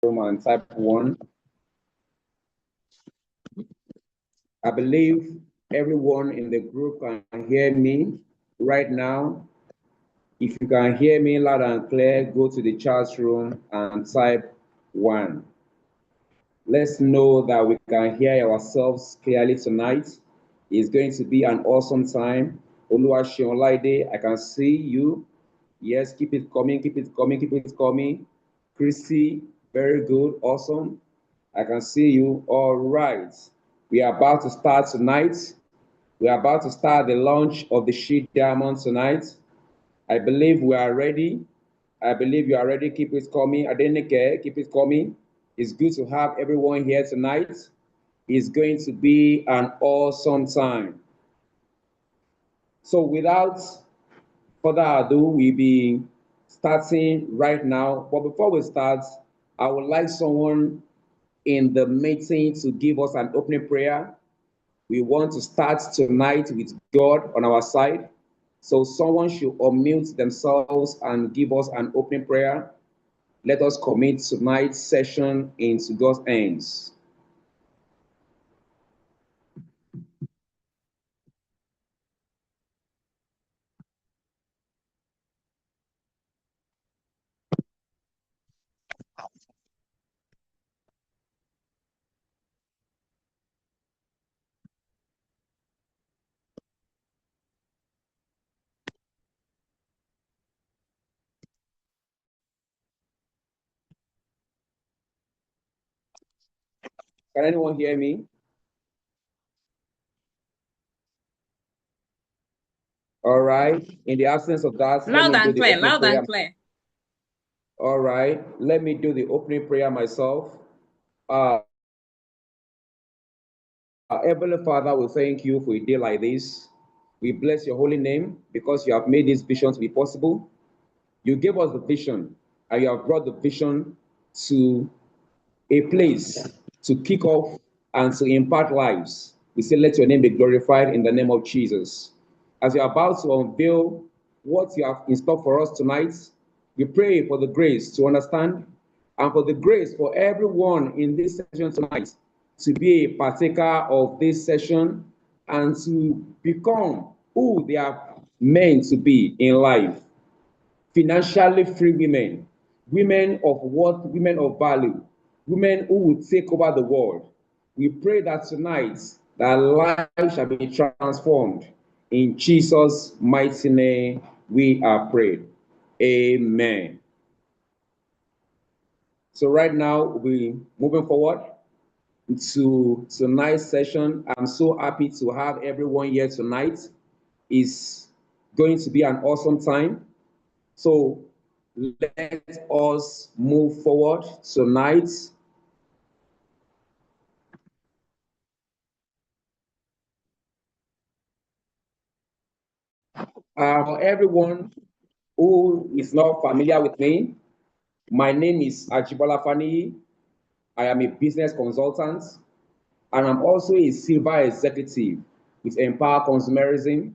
room and type 1. I believe everyone in the group can hear me right now. If you can hear me loud and clear, go to the chat room and type 1. Let's know that we can hear ourselves clearly tonight. It's going to be an awesome time. Oluwaseun Laide, I can see you. Yes, keep it coming, keep it coming, keep it coming. Christy, very good, awesome. I can see you. All right. We are about to start tonight. We are about to start the launch of the She Diamond tonight. I believe we are ready. I believe you are ready. Keep it coming. Adenike, keep it coming. It's good to have everyone here tonight. It's going to be an awesome time. So without further ado, we'll be starting right now. But before we start, I would like someone in the meeting to give us an opening prayer. We want to start tonight with God on our side. So someone should unmute themselves and give us an opening prayer. Let us commit tonight's session into God's hands. Can anyone hear me? All right. In the absence of that, loud and clear, loud and clear. All right. Let me do the opening prayer myself. Heavenly Father, we thank you for a day like this. We bless your holy name because you have made this vision to be possible. You gave us the vision, and you have brought the vision to a place to kick off and to impact lives. We say, let your name be glorified in the name of Jesus. As you're about to unveil what you have in store for us tonight, we pray for the grace to understand and for the grace for everyone in this session tonight to be a partaker of this session and to become who they are meant to be in life. Financially free women, women of worth, women of value, women who will take over the world. We pray that tonight that life shall be transformed. In Jesus' mighty name, we are prayed. Amen. So right now, we're moving forward to tonight's session. I'm so happy to have everyone here tonight. It's going to be an awesome time. So let us move forward tonight. For everyone who is not familiar with me, my name is Ajibola Fani. I am a business consultant, and I'm also a silver executive with Empower Consumerism,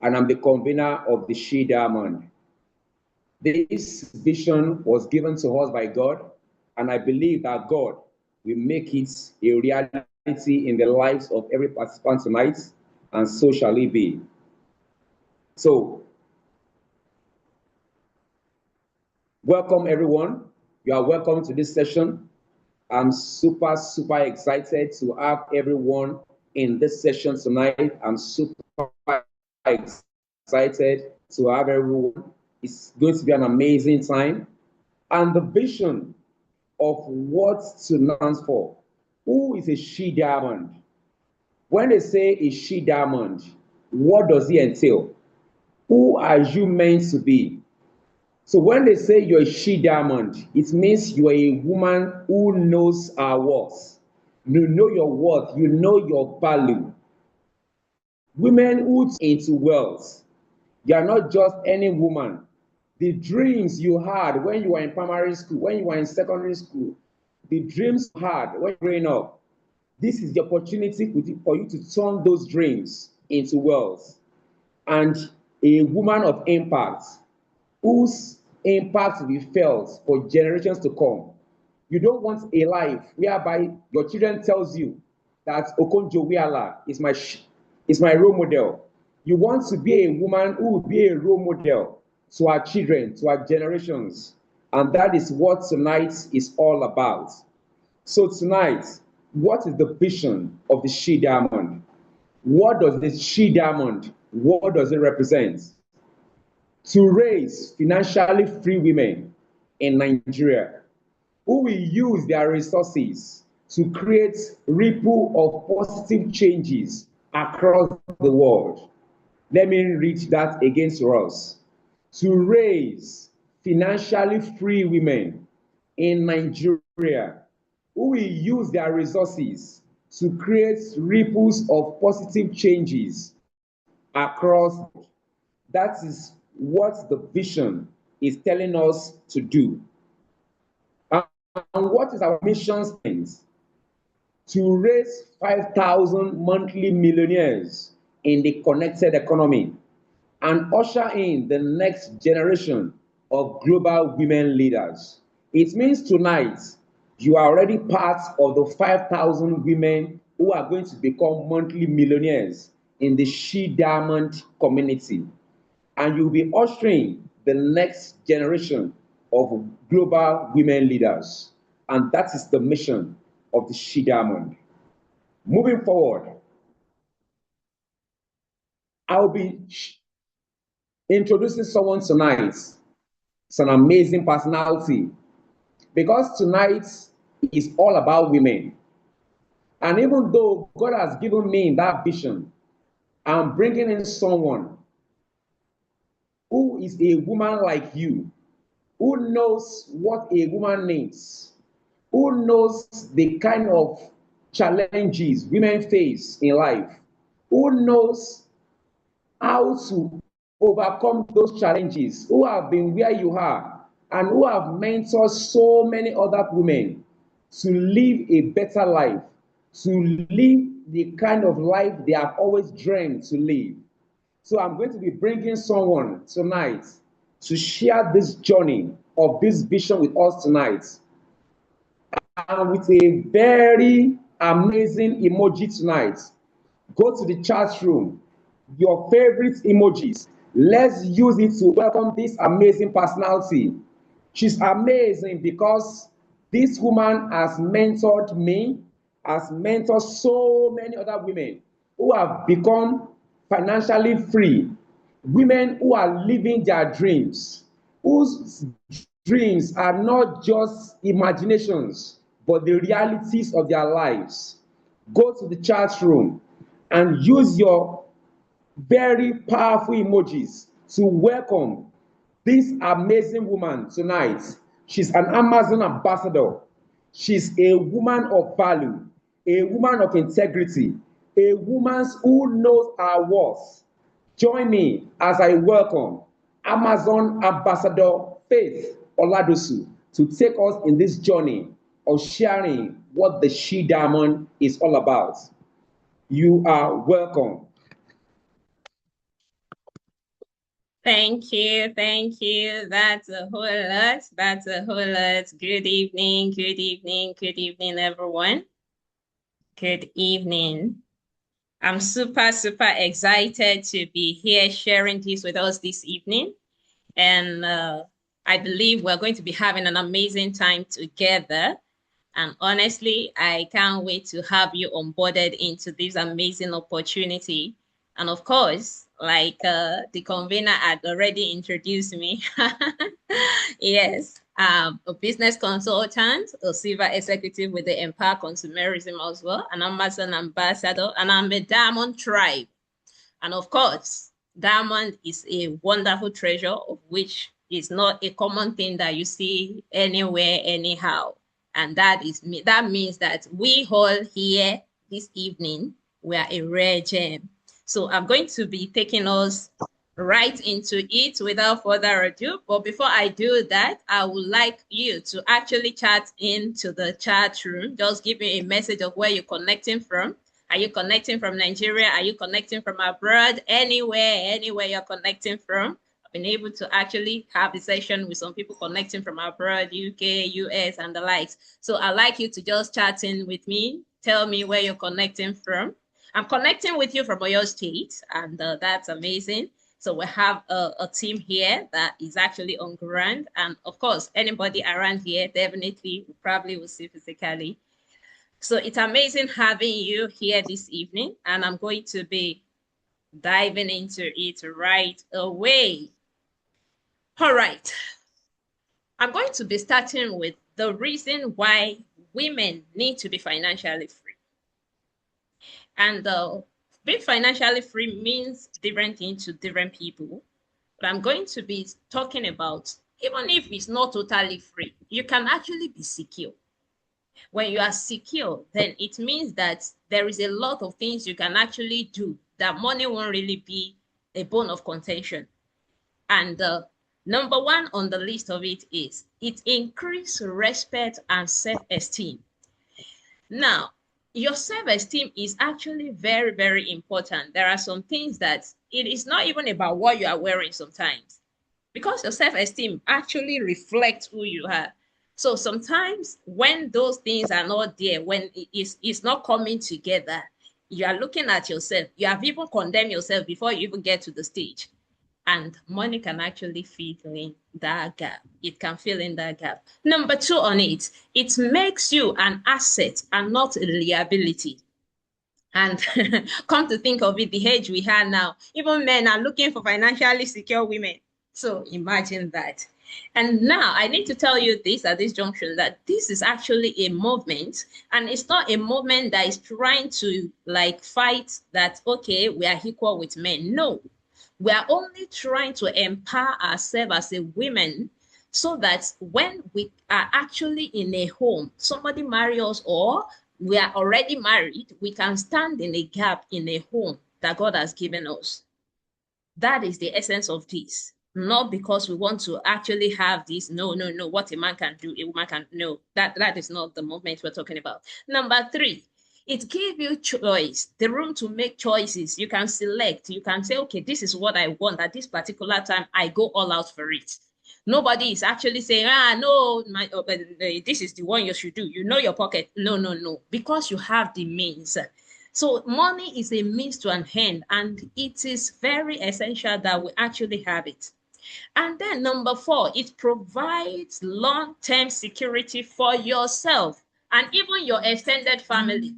and I'm the convener of the She Diamond. This vision was given to us by God, and I believe that God will make it a reality in the lives of every participant tonight, and so shall it be. So, welcome everyone. You are welcome to this session. I'm super excited to have everyone in this session tonight. I'm super excited to have everyone. It's going to be an amazing time. And the vision of what to stand for. Who is a She Diamond? When they say a She Diamond, what does it entail? Who are you meant to be? So when they say you're a She Diamond, it means you're a woman who knows her worth. You know your worth, you know your value. Women who into wealth. You are not just any woman. The dreams you had when you were in primary school, when you were in secondary school, the dreams you had when you were growing up, this is the opportunity for you to turn those dreams into wealth. And a woman of impact, whose impact will be felt for generations to come. You don't want a life whereby your children tells you that Okonjo-Iweala is my role model. You want to be a woman who will be a role model to our children, to our generations. And that is what tonight is all about. So tonight, what is the vision of the She Diamond? What does the She Diamond, what does it represent? To raise financially free women in Nigeria who will use their resources to create ripple of positive changes across the world. Let me read that again to us. To raise financially free women in Nigeria who will use their resources to create ripples of positive changes across. That is what the vision is telling us to do. And what is our mission statement? To raise 5,000 monthly millionaires in the connected economy and usher in the next generation of global women leaders. It means tonight you are already part of the 5,000 women who are going to become monthly millionaires in the She Diamond community. And you'll be ushering the next generation of global women leaders. And that is the mission of the She Diamond. Moving forward, I'll be introducing someone tonight. It's an amazing personality because tonight is all about women. And even though God has given me that vision, I'm bringing in someone who is a woman like you, who knows what a woman needs, who knows the kind of challenges women face in life, who knows how to overcome those challenges, who have been where you are, and who have mentored so many other women to live a better life, to live the kind of life they have always dreamed to live. So I'm going to be bringing someone tonight to share this journey of this vision with us tonight. And with a very amazing emoji tonight. Go to the chat room, your favorite emojis. Let's use it to welcome this amazing personality. She's amazing because this woman has mentored me, has mentored so many other women who have become financially free, women who are living their dreams, whose dreams are not just imaginations, but the realities of their lives. Go to the chat room and use your very powerful emojis to welcome this amazing woman tonight. She's an Amazon ambassador. She's a woman of value, a woman of integrity, a woman who knows her worth. Join me as I welcome Amazon ambassador Faith Oladosu to take us in this journey of sharing what the She Diamond is all about. You are welcome. Thank you. Thank you. That's a whole lot. That's a whole lot. Good evening. Good evening. Good evening, everyone. Good evening. I'm super, super excited to be here sharing this with us this evening. And I believe we're going to be having an amazing time together. And honestly, I can't wait to have you onboarded into this amazing opportunity. And of course, like the convener had already introduced me, yes, a business consultant, a silver executive with the Empower Consumerism as well, an Amazon ambassador, and I'm a Diamond Tribe. And of course, diamond is a wonderful treasure of which is not a common thing that you see anywhere, anyhow. And that means that we all here this evening, we are a rare gem. So I'm going to be taking us right into it without further ado. But before I do that, I would like you to actually chat into the chat room. Just give me a message of where you're connecting from. Are you connecting from Nigeria? Are you connecting from abroad? Anywhere you're connecting from, been able to actually have a session with some people connecting from abroad, UK, US, and the likes. So I'd like you to just chat in with me. Tell me where you're connecting from. I'm connecting with you from Oyo State, and that's amazing. So we have a team here that is actually on ground. And of course, anybody around here definitely probably will see physically. So it's amazing having you here this evening. And I'm going to be diving into it right away. All right. I'm going to be starting with the reason why women need to be financially free. And being financially free means different things to different people. But I'm going to be talking about, even if it's not totally free, you can actually be secure. When you are secure, then it means that there is a lot of things you can actually do that money won't really be a bone of contention. And number one on the list of it is it increases respect and self-esteem. Now, your self-esteem is actually very, very important. There are some things that it is not even about what you are wearing sometimes, because your self-esteem actually reflects who you are. So sometimes when those things are not there, when it's not coming together, you are looking at yourself, you have even condemned yourself before you even get to the stage. And money can actually fill in that gap. It can fill in that gap. Number two on it, it makes you an asset and not a liability. And come to think of it, the age we have now, even men are looking for financially secure women. So imagine that. And now I need to tell you this at this junction, that this is actually a movement, and it's not a movement that is trying to like fight that, okay, we are equal with men. No, we are only trying to empower ourselves as a women, so that when we are actually in a home, somebody marry us, or we are already married, we can stand in a gap in a home that God has given us. That is the essence of this. Not because we want to actually have this. No, no, no. What a man can do, a woman can. No, that is not the movement we're talking about. Number three, it gives you choice, the room to make choices. You can select. You can say, okay, this is what I want at this particular time. I go all out for it. Nobody is actually saying, no, this is the one you should do. You know your pocket. No, no, no. Because you have the means. So money is a means to an end, and it is very essential that we actually have it. And then number four, it provides long-term security for yourself and even your extended family.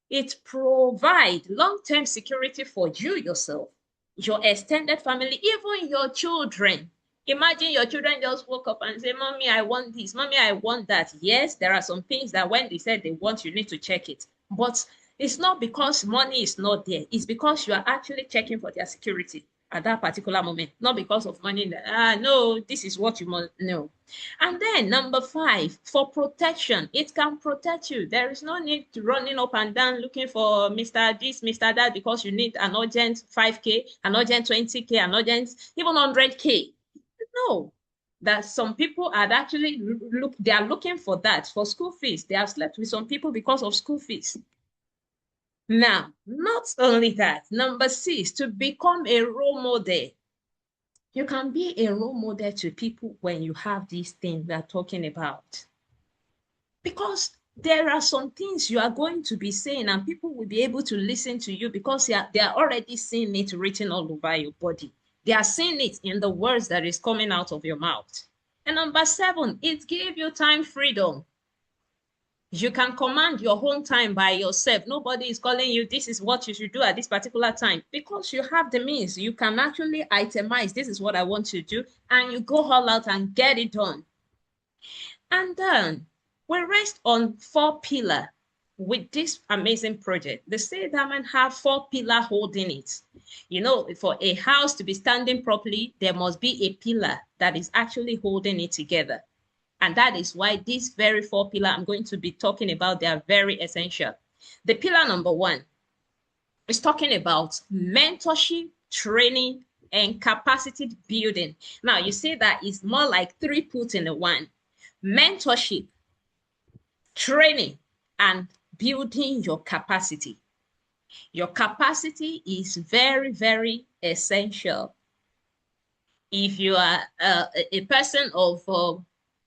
It provides long-term security for you yourself, your extended family, even your children. Imagine your children just woke up and say, Mommy, I want this. Mommy, I want that. Yes, there are some things that when they said they want, you need to check it. But it's not because money is not there. It's because you are actually checking for their security at that particular moment, not because of money. No, this is what you must know. And then number five, for protection, it can protect you. There is no need to running up and down looking for Mr. this, Mr. that, because you need an urgent 5K, an urgent 20K, an urgent even 100K. No, that some people are actually they are looking for that for school fees. They have slept with some people because of school fees. Now, not only that, number six, to become a role model. You can be a role model to people when you have these things we're talking about. Because there are some things you are going to be saying and people will be able to listen to you because they are already seeing it written all over your body. They are seeing it in the words that is coming out of your mouth. And number seven, it gives you time freedom. You can command your own time by yourself. Nobody is calling you, this is what you should do at this particular time. Because you have the means, you can actually itemize, this is what I want to do, and you go all out and get it done. And then we rest on 4 pillars with this amazing project. The State Diamond have 4 pillars holding it. You know, for a house to be standing properly, there must be a pillar that is actually holding it together. And that is why these very 4 pillars I'm going to be talking about, they are very essential. The pillar number 1 is talking about mentorship, training, and capacity building. Now, you see that it's more like 3 put in one. Mentorship, training, and building your capacity. Your capacity is very, very essential. if you are a person of,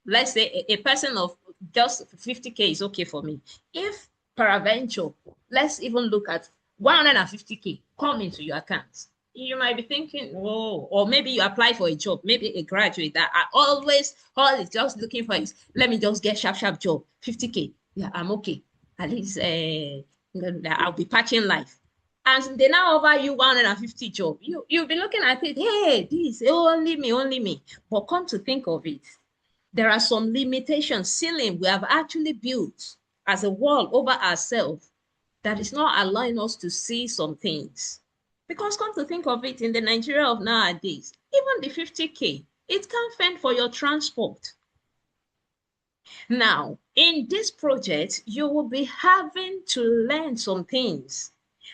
let's say, a person of just 50K is okay for me. If peradventure, let's even look at 150K come into your account, you might be thinking, oh, or maybe you apply for a job, maybe a graduate that are always, all is just looking for is, let me just get sharp job, 50K. Yeah, I'm okay. At least I'll be patching life. And they now offer you 150 job. You'll be looking at it, hey, this, only me. But come to think of it, there are some limitations, ceiling we have actually built as a wall over ourselves that is not allowing us to see some things. Because come to think of it, in the Nigeria of nowadays, even the 50K, it can't fend for your transport. Now, in this project, you will be having to learn some things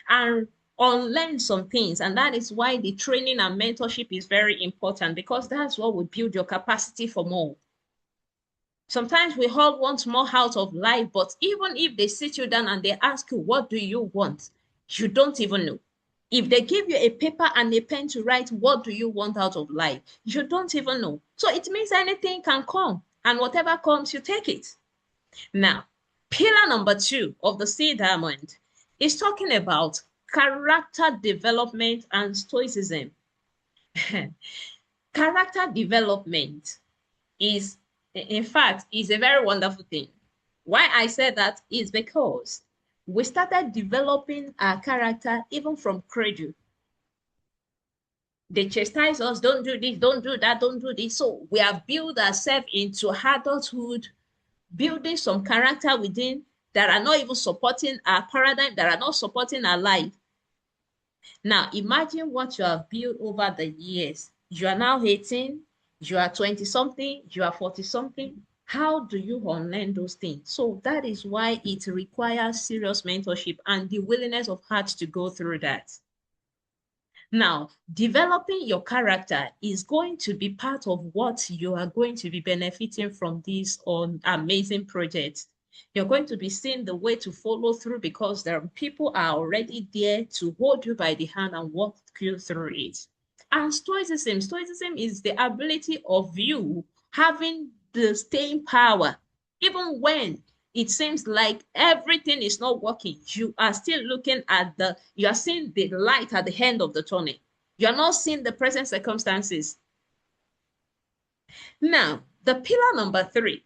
and unlearn some things. And that is why the training and mentorship is very important, because that's what will build your capacity for more. Sometimes we all want more out of life, but even if they sit you down and they ask you, what do you want? You don't even know. If they give you a paper and a pen to write, what do you want out of life? You don't even know. So it means anything can come, and whatever comes, you take it. Now, pillar number 2 of the Sea Diamond is talking about character development and stoicism. Character development is, in fact, is a very wonderful thing. Why I said that is because we started developing our character even from cradle. They chastise us, don't do this, don't do that, don't do this. So we have built ourselves into adulthood, building some character within that are not even supporting our paradigm, that are not supporting our life. Now, imagine what you have built over the years. You are now 18, you are 20-something, you are 40-something. How do you unlearn those things? So that is why it requires serious mentorship and the willingness of heart to go through that. Now, developing your character is going to be part of what you are going to be benefiting from this amazing project. You're going to be seeing the way to follow through, because there are people are already there to hold you by the hand and walk you through it. And stoicism is the ability of you having the staying power, even when it seems like everything is not working. You are still looking at you are seeing the light at the end of the tunnel. You are not seeing the present circumstances. Now, the pillar number 3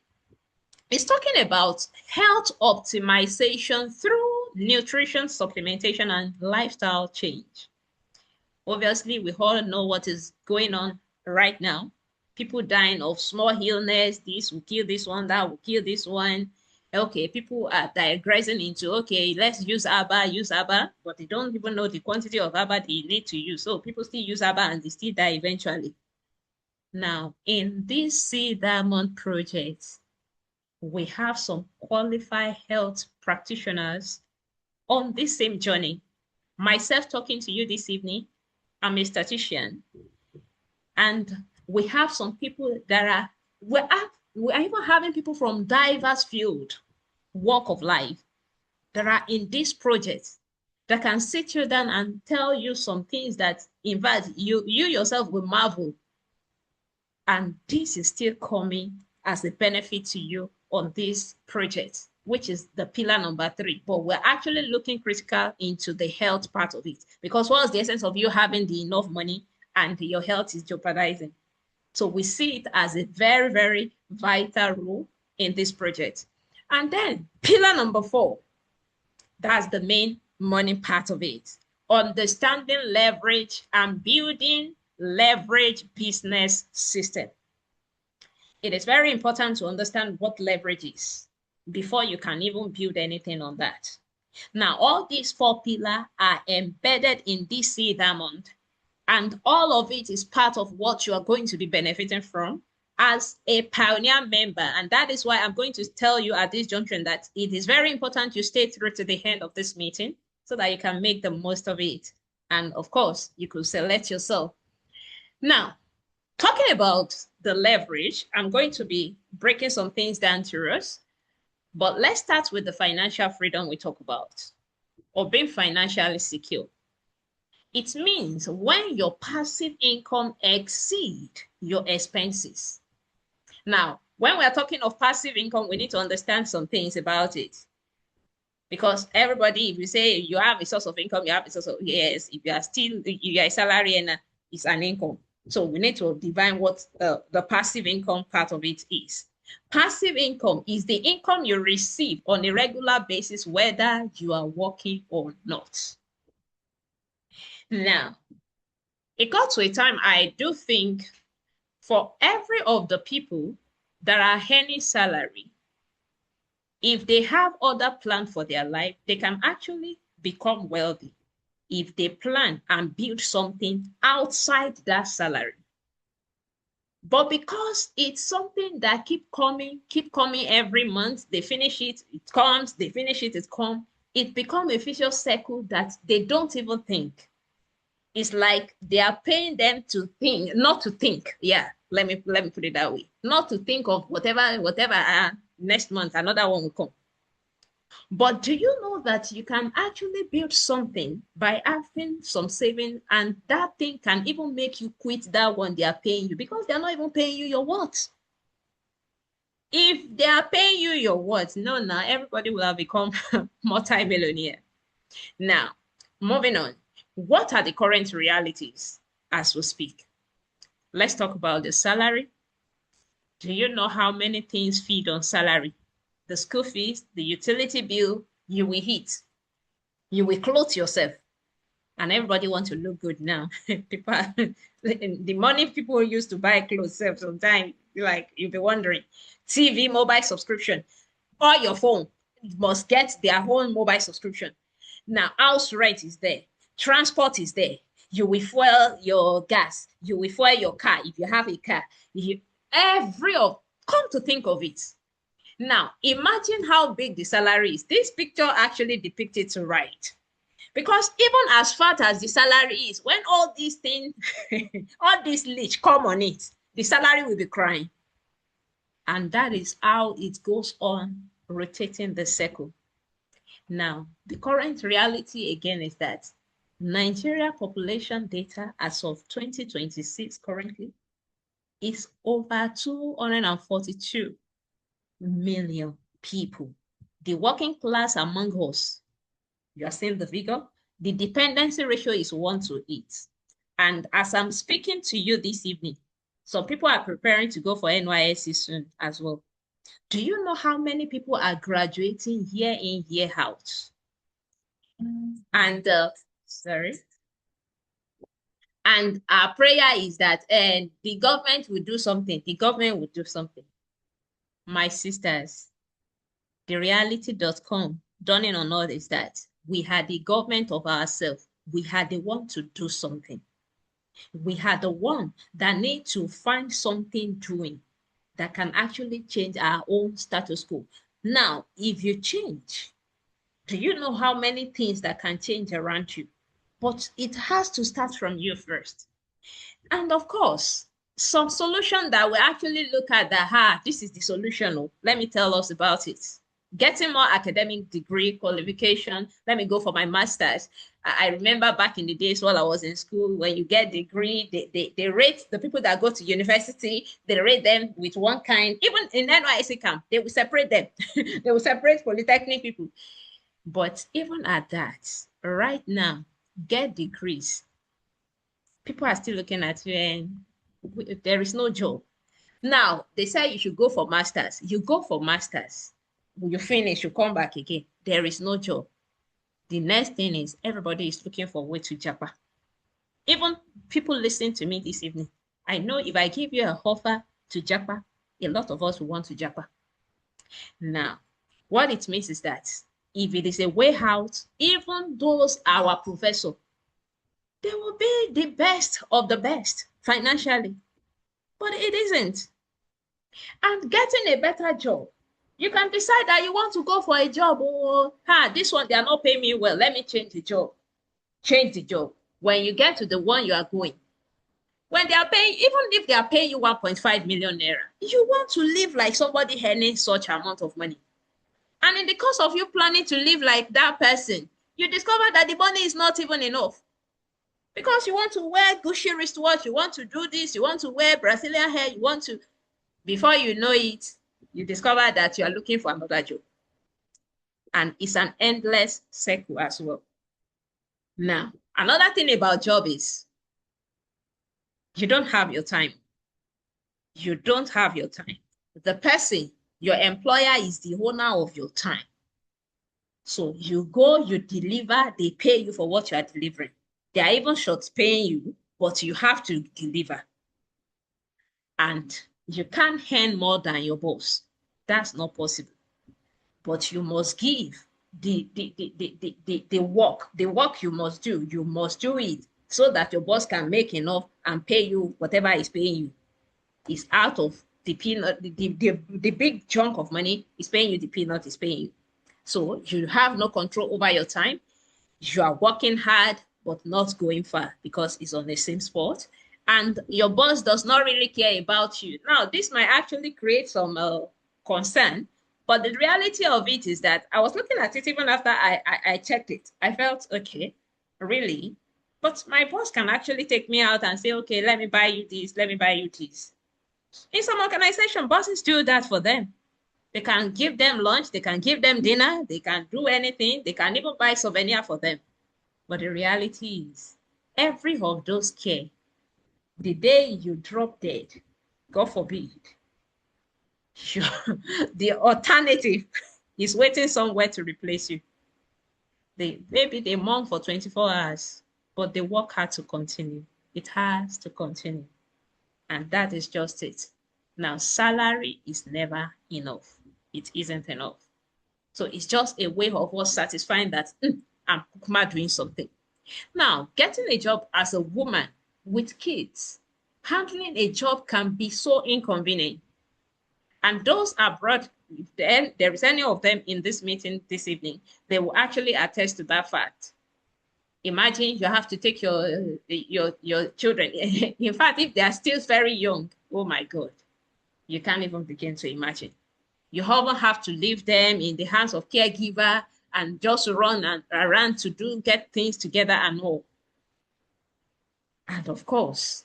is talking about health optimization through nutrition supplementation and lifestyle change. Obviously, we all know what is going on right now. People dying of small illness. This will kill this one, that will kill this one. Okay, people are digressing into, okay, let's use ABBA, but they don't even know the quantity of ABBA they need to use. So people still use ABBA and they still die eventually. Now, in this Sea Diamond project, we have some qualified health practitioners on this same journey. Myself talking to you this evening, I'm a statistician, and we have some people that we're even having people from diverse field, walk of life, that are in this project, that can sit you down and tell you some things that, in fact, you yourself will marvel. And this is still coming as a benefit to you on this project, which is the pillar number 3. But we're actually looking critical into the health part of it, because what's the essence of you having the enough money and your health is jeopardizing? So we see it as a very, very vital role in this project. And then pillar number 4, that's the main money part of it. Understanding leverage and building leverage business system. It is very important to understand what leverage is before you can even build anything on that. Now, all these 4 pillars are embedded in this Sea Diamond, and all of it is part of what you are going to be benefiting from as a pioneer member. And that is why I'm going to tell you at this junction that it is very important you stay through to the end of this meeting so that you can make the most of it. And of course, you could select yourself. Now, talking about the leverage, I'm going to be breaking some things down to us, but let's start with the financial freedom we talk about, or being financially secure. It means when your passive income exceed your expenses. Now, when we're talking of passive income, we need to understand some things about it. Because everybody, if you say you have a source of income, you have a source of, yes, if you are still, you are a salary earner, it's an income. So we need to define what the passive income part of it is. Passive income is the income you receive on a regular basis, whether you are working or not. Now, it got to a time I do think for every of the people that are earning salary, if they have other plans for their life, they can actually become wealthy if they plan and build something outside that salary. But because it's something that keep coming every month, they finish it, it comes, they finish it, it comes, it becomes a vicious circle that they don't even think. It's like they are paying them to think, not to think. Yeah, let me put it that way. Not to think of whatever next month another one will come. But do you know that you can actually build something by having some saving, and that thing can even make you quit that one they are paying you because they're not even paying you your what? If they are paying you your what? No, now everybody will have become multi-millionaire. Now, moving on. What are the current realities as we speak? Let's talk about the salary. Do you know how many things feed on salary? The school fees, the utility bill, you will eat. You will clothe yourself. And everybody wants to look good now. People, the money people used to buy clothes sometimes, like you'll be wondering. TV, mobile subscription, or your phone must get their own mobile subscription. Now, house rent is there. Transport is there. You will fuel your gas. You will fuel your car if you have a car. Come to think of it. Now, imagine how big the salary is. This picture actually depicts it right. Because even as fat as the salary is, when all these things, all this leech come on it, the salary will be crying. And that is how it goes on rotating the circle. Now, the current reality again is that Nigeria population data as of 2026 currently is over 242 million people. The working class among us, you are seeing the figure, the dependency ratio is 1:8. And as I'm speaking to you this evening, some people are preparing to go for NYSC soon as well. Do you know how many people are graduating year in, year out? And and our prayer is that the government will do something. The government will do something. My sisters, the reality.com dawning on us is that we had the government of ourselves. We had the one to do something. We had the one that need to find something doing that can actually change our own status quo. Now, if you change, do you know how many things that can change around you? But it has to start from you first. And of course, some solution that we actually look at that, this is the solution. Oh, let me tell us about it. Getting more academic degree qualification. Let me go for my master's. I remember back in the days while I was in school, when you get degree, they rate the people that go to university, they rate them with one kind. Even in NYSC camp, they will separate them. They will separate polytechnic people. But even at that, right now, get degrees. People are still looking at you and there is no job. Now, they say you should go for masters. You go for masters. When you finish, you come back again. There is no job. The next thing is everybody is looking for a way to japa. Even people listening to me this evening, I know if I give you an offer to japa, a lot of us will want to japa. Now, what it means is that if it is a way out, even those our professor, they will be the best of the best financially, but it isn't. And getting a better job, you can decide that you want to go for a job. Oh, this one, they are not paying me well. Let me change the job. Change the job. When you get to the one you are going, when they are paying, even if they are paying you 1.5 million naira, you want to live like somebody earning such amount of money. And in the course of you planning to live like that person, you discover that the money is not even enough. Because you want to wear Gucci wristwatch, you want to do this, you want to wear Brazilian hair, you want to, before you know it, you discover that you are looking for another job. And it's an endless circle as well. Now, another thing about job is you don't have your time. You don't have your time. The person, your employer, is the owner of your time. So you go, you deliver, they pay you for what you are delivering. They are even short paying you, but you have to deliver. And you can't earn more than your boss. That's not possible. But you must give the work you must do. You must do it so that your boss can make enough and pay you whatever he's paying you. It's out of the peanut, the big chunk of money is paying you, the peanut is paying you. So you have no control over your time. You are working hard, but not going far because it's on the same spot. And your boss does not really care about you. Now, this might actually create some concern, but the reality of it is that I was looking at it even after I checked it. I felt, okay, really? But my boss can actually take me out and say, okay, let me buy you this, let me buy you this. In some organization, bosses do that for them. They can give them lunch, they can give them dinner, they can do anything, they can even buy souvenir for them. But the reality is, every of those care, the day you drop dead, God forbid, the alternative is waiting somewhere to replace you. Maybe they mourn for 24 hours, but the work had to continue. It has to continue. And that is just it. Now, salary is never enough. It isn't enough. So it's just a way of us satisfying that I'm doing something. Now, getting a job as a woman with kids, handling a job can be so inconvenient. And those abroad, if there is any of them in this meeting this evening, they will actually attest to that fact. Imagine you have to take your children. In fact, if they are still very young, oh my God, you can't even begin to imagine. You often have to leave them in the hands of caregiver and just run and around to get things together and all. And of course,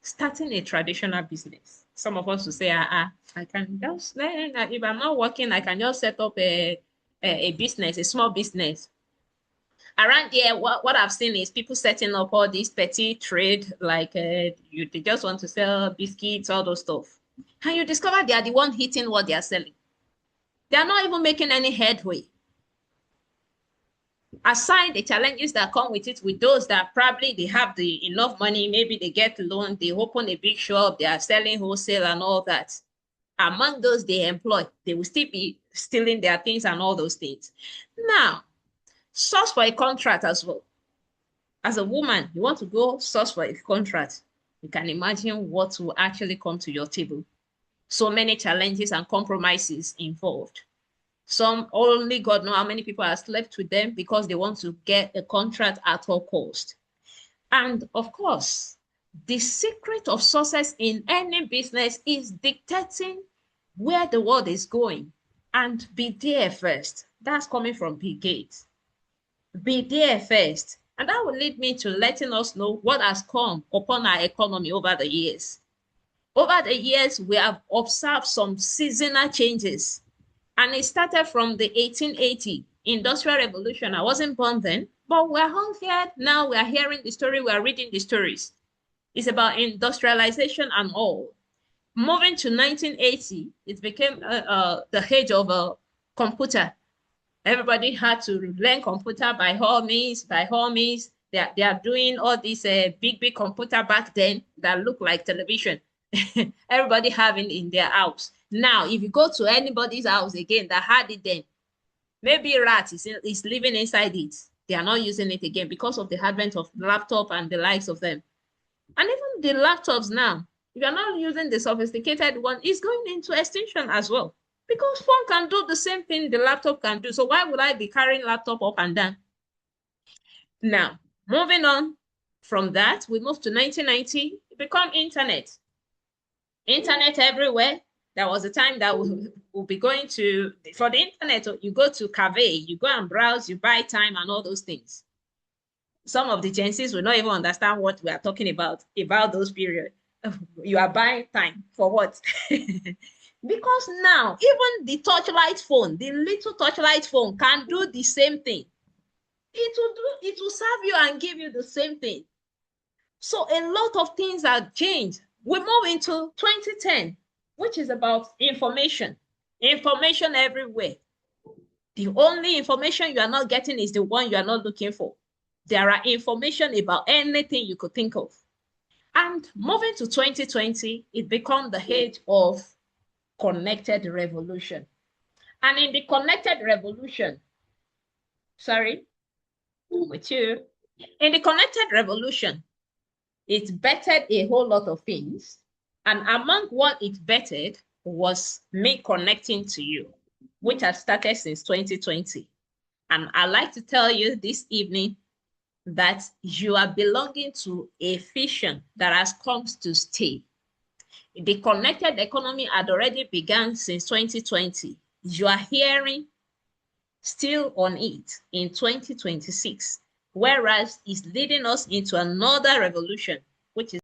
starting a traditional business. Some of us will say, I can just, if I'm not working, I can just set up a business, a small business. Around here, what I've seen is people setting up all these petty trade, like they just want to sell biscuits, all those stuff. And you discover they are the one hitting what they are selling. They are not even making any headway. Aside the challenges that come with it, with those that probably they have enough money, maybe they get loan, they open a big shop, they are selling wholesale and all that. Among those they employ, they will still be stealing their things and all those things. Now, source for a contract as well. As a woman, you want to go source for a contract. You can imagine what will actually come to your table. So many challenges and compromises involved. Some, only God knows how many people are slept with them because they want to get a contract at all cost. And of course, the secret of success in any business is dictating where the world is going and be there first. That's coming from Bill Gates. Be there first. And that will lead me to letting us know what has come upon our economy over the years. Over the years, we have observed some seasonal changes. And it started from the 1880 Industrial Revolution. I wasn't born then, but we're home here now. We are hearing the story. We are reading the stories. It's about industrialization and all. Moving to 1980, it became the age of a computer. Everybody had to learn computer by all means, by all means. They are doing all these big computer back then that look like television. Everybody having in their house. Now, if you go to anybody's house again that had it then, maybe rat is living inside it. They are not using it again because of the advent of laptop and the likes of them. And even the laptops now, if you're not using the sophisticated one, it's going into extinction as well. Because phone can do the same thing the laptop can do. So why would I be carrying laptop up and down? Now, moving on from that, we move to 1990, it become internet. Internet everywhere. There was a time that we'll be going to, for the internet, you go to Cafe, you go and browse, you buy time and all those things. Some of the Gen Zs will not even understand what we are talking about those periods. You are buying time for what? Because now, even the torchlight phone, the little torchlight phone can do the same thing. It will serve you and give you the same thing. So a lot of things have changed. We move into 2010, which is about information. Information everywhere. The only information you are not getting is the one you are not looking for. There are information about anything you could think of. And moving to 2020, it became the age of connected revolution. And in the connected revolution, with you, in the connected revolution, it bettered a whole lot of things. And among what it bettered was me connecting to you, which has started since 2020. And I'd like to tell you this evening that you are belonging to a vision that has come to stay. The connected economy had already begun since 2020. You are hearing still on it in 2026, whereas it's leading us into another revolution, which is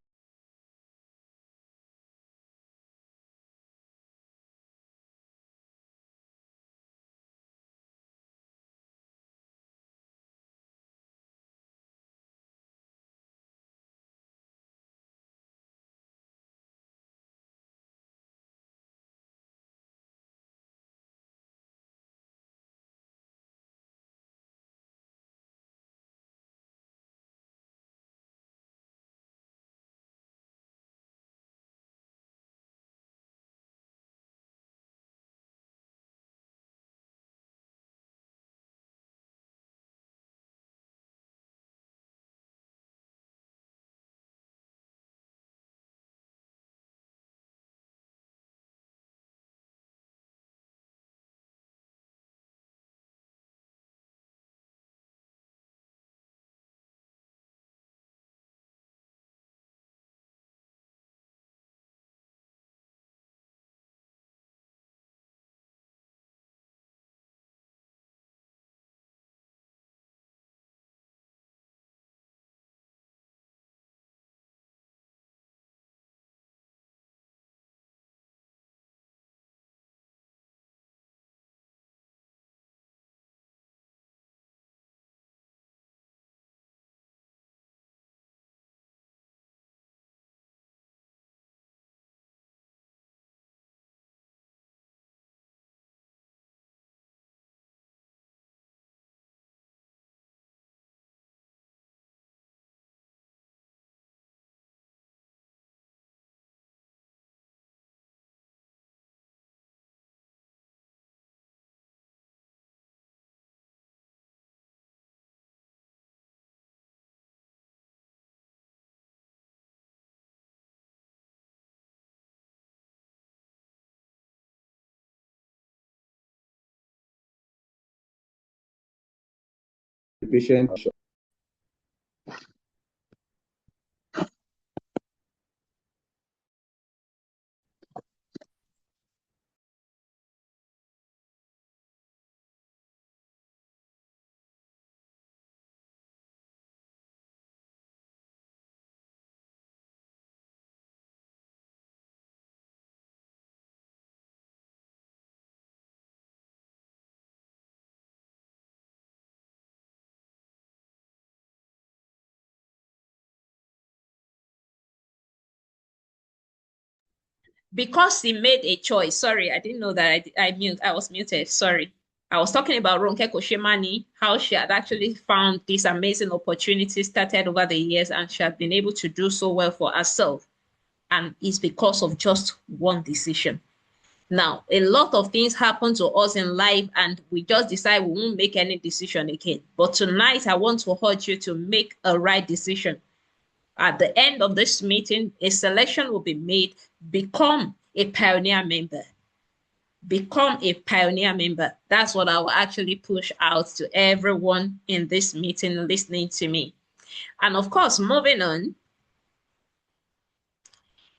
patient. because he made a choice. Sorry, I didn't know that I was muted. Sorry. I was talking about Ronke Koshemani, how she had actually found this amazing opportunity started over the years, and she had been able to do so well for herself. And it's because of just one decision. Now, a lot of things happen to us in life, and we just decide we won't make any decision again. But tonight, I want to urge you to make a right decision. At the end of this meeting, a selection will be made. Become a pioneer member. Become a pioneer member. That's what I will actually push out to everyone in this meeting listening to me. And of course, moving on,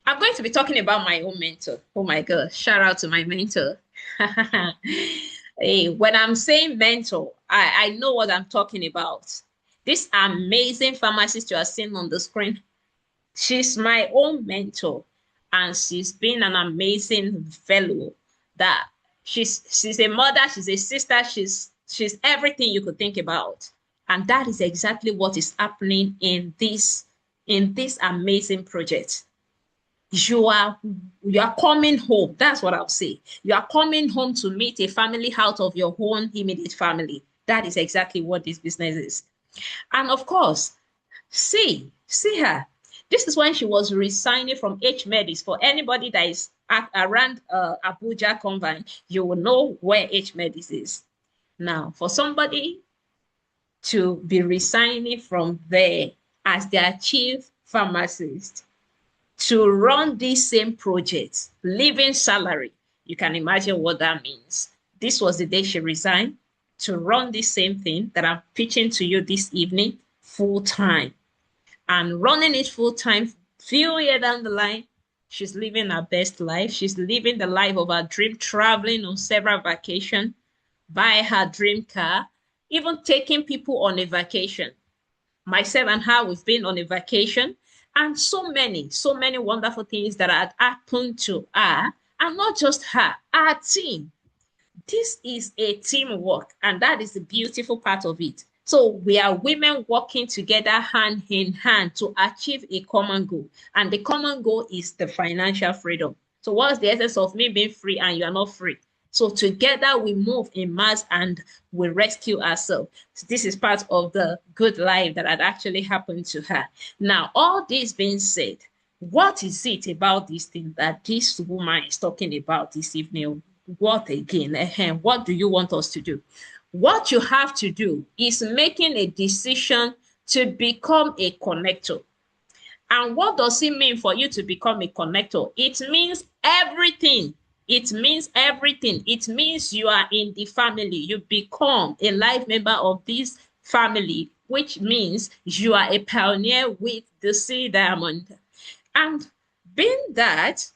I'm going to be talking about my own mentor. Oh my God, shout out to my mentor. Hey, when I'm saying mentor, I know what I'm talking about. This amazing pharmacist you are seeing on the screen, she's my own mentor, and she's been an amazing fellow. That she's a mother, she's a sister, she's everything you could think about. And that is exactly what is happening in this amazing project. You are coming home. That's what I'll say. You are coming home to meet a family out of your own immediate family. That is exactly what this business is. And of course, see her. This is when she was resigning from H-Medis. For anybody that is around Abuja Combine, you will know where H-Medis is. Now, for somebody to be resigning from there as their chief pharmacist, to run this same project, living salary, you can imagine what that means. This was the day she resigned to run this same thing that I'm pitching to you this evening full time. And running it full time, few years down the line, she's living her best life. She's living the life of her dream, traveling on several vacations, buy her dream car, even taking people on a vacation. Myself and her, we've been on a vacation, and so many wonderful things that had happened to her, and not just her, our team. This is a teamwork, and that is the beautiful part of it. So we are women working together hand in hand to achieve a common goal, and the common goal is the financial freedom. So what's the essence of me being free and you are not free? So together we move in mass and we rescue ourselves. So this is part of the good life that had actually happened to her. Now, all this being said, what is it about this thing that this woman is talking about this evening? What again? What do you want us to do? What you have to do is making a decision to become a connector. And what does it mean for you to become a connector? It means everything. It means everything. It means you are in the family. You become a life member of this family, which means you are a pioneer with the Sea Diamond. And being that,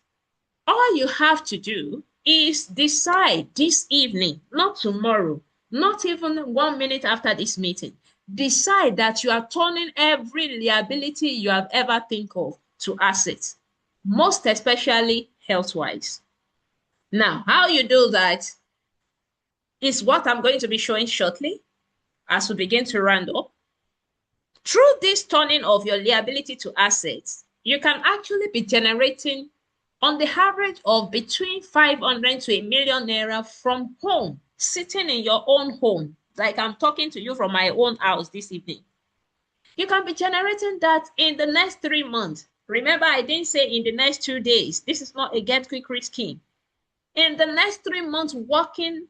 all you have to do is decide this evening, not tomorrow, not even 1 minute after this meeting. Decide that you are turning every liability you have ever think of to assets, most especially health-wise. Now, how you do that is what I'm going to be showing shortly as we begin to round up. Through this turning of your liability to assets, you can actually be generating on the average of between 500 to 1 million naira from home, sitting in your own home, like I'm talking to you from my own house this evening. You can be generating that in the next 3 months. Remember, I didn't say in the next 2 days. This is not a get quick rich scheme. In the next 3 months, working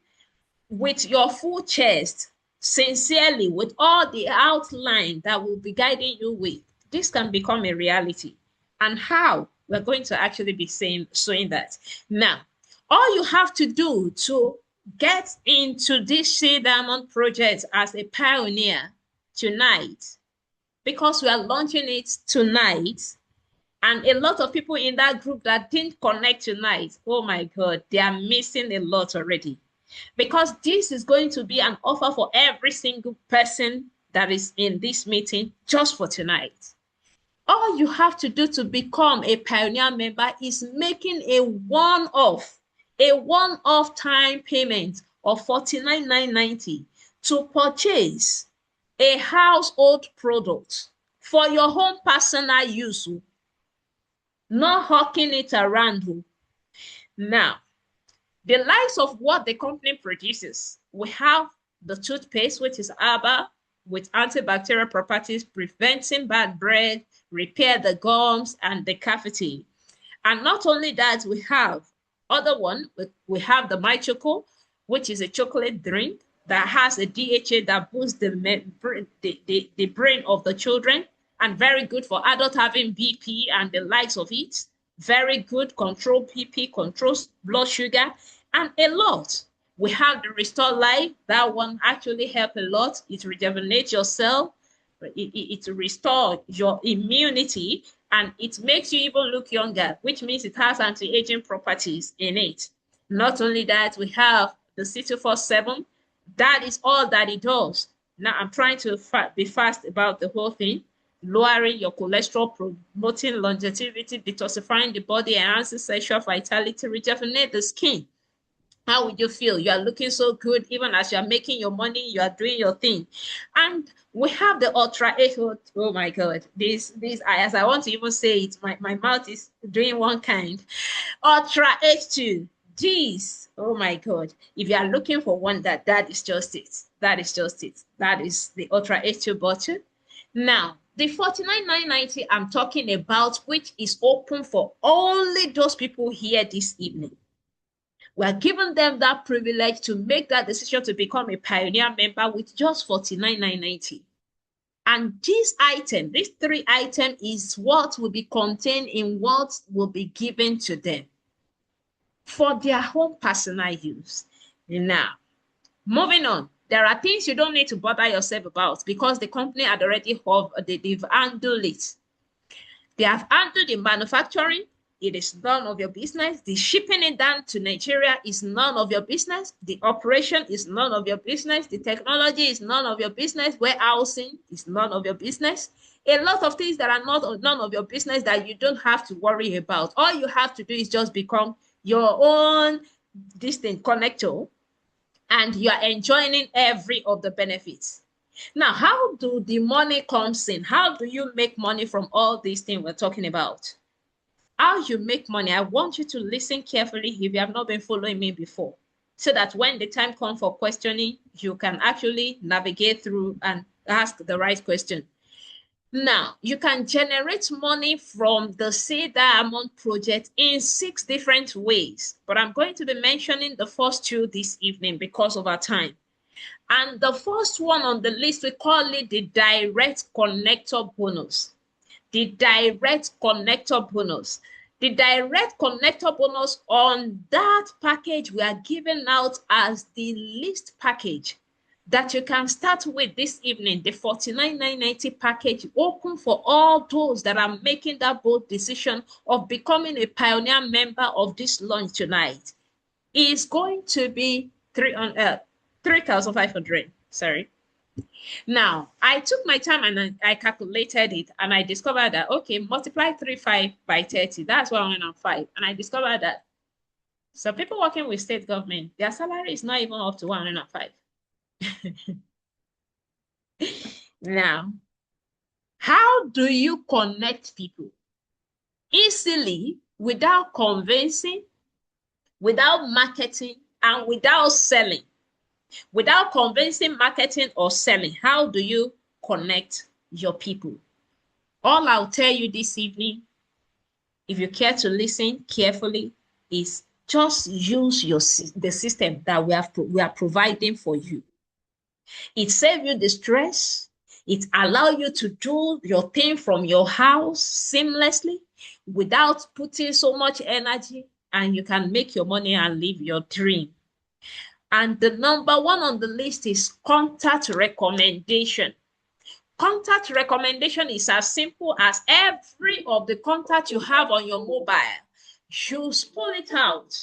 with your full chest, sincerely, with all the outline that will be guiding you with, this can become a reality. And how? We're going to actually be showing that. Now, all you have to do to get into this Sea Diamond project as a pioneer tonight, because we are launching it tonight, and a lot of people in that group that didn't connect tonight, oh my God, they are missing a lot already. Because this is going to be an offer for every single person that is in this meeting just for tonight. All you have to do to become a pioneer member is making a one-off time payment of 49,990 to purchase a household product for your own personal use, not hawking it around. Now, the likes of what the company produces, we have the toothpaste, which is ABBA, with antibacterial properties, preventing bad breath, repair the gums and the cavity. And not only that, we have other one, we have the MyChoco, which is a chocolate drink that has a DHA that boosts the brain of the children, and very good for adults having BP and the likes of it. Very good, control BP, controls blood sugar, and a lot. We have the Restore Life. That one actually helps a lot. It rejuvenates your cell. It restores your immunity, and it makes you even look younger, which means it has anti-aging properties in it. Not only that, we have the C247. That is all that it does. Now I'm trying to be fast about the whole thing. Lowering your cholesterol, promoting longevity, detoxifying the body, enhancing sexual vitality, rejuvenate the skin. How would you feel? You are looking so good, even as you are making your money, you are doing your thing. And we have the Ultra H2O. Oh my God, this, as I want to even say it, my mouth is doing one kind. Ultra H2. Geez, oh my God. If you are looking for one, that is just it. That is just it. That is the Ultra H2 bottle. Now, the 49,990 I'm talking about, which is open for only those people here this evening. We are giving them that privilege to make that decision to become a pioneer member with just 49,990. And this item, this 3 item is what will be contained in what will be given to them for their own personal use. Now, moving on, there are things you don't need to bother yourself about because the company had already they've handled it. They have handled the manufacturing. It is none of your business. The shipping it down to Nigeria is none of your business. The operation is none of your business. The technology is none of your business. Warehousing is none of your business. A lot of things that are none of your business that you don't have to worry about. All you have to do is just become your own distinct connector, and you are enjoying every of the benefits. Now, how do the money comes in? How do you make money from all these things we're talking about? How you make money, I want you to listen carefully if you have not been following me before, so that when the time comes for questioning, you can actually navigate through and ask the right question. Now, you can generate money from the Seed Diamond project in 6 different ways, but I'm going to be mentioning the first 2 this evening because of our time. And the first one on the list, we call it the direct connector bonus. The direct connector bonus. The direct connector bonus on that package we are giving out as the list package that you can start with this evening, the 49,990 package, open for all those that are making that bold decision of becoming a pioneer member of this launch tonight. Is going to be 3,500. Sorry. Now, I took my time and I calculated it, and I discovered that, okay, multiply 35 by 30. That's 105. And I discovered that some people working with state government, their salary is not even up to 105. Now, how do you connect people? Easily, without convincing, without marketing, and without selling. Without convincing, marketing, or selling, how do you connect your people? All I'll tell you this evening, if you care to listen carefully, is just use the system that we are providing for you. It saves you the stress. It allows you to do your thing from your house seamlessly without putting so much energy, and you can make your money and live your dream. And the number 1 on the list is contact recommendation. Contact recommendation is as simple as every of the contact you have on your mobile, you pull it out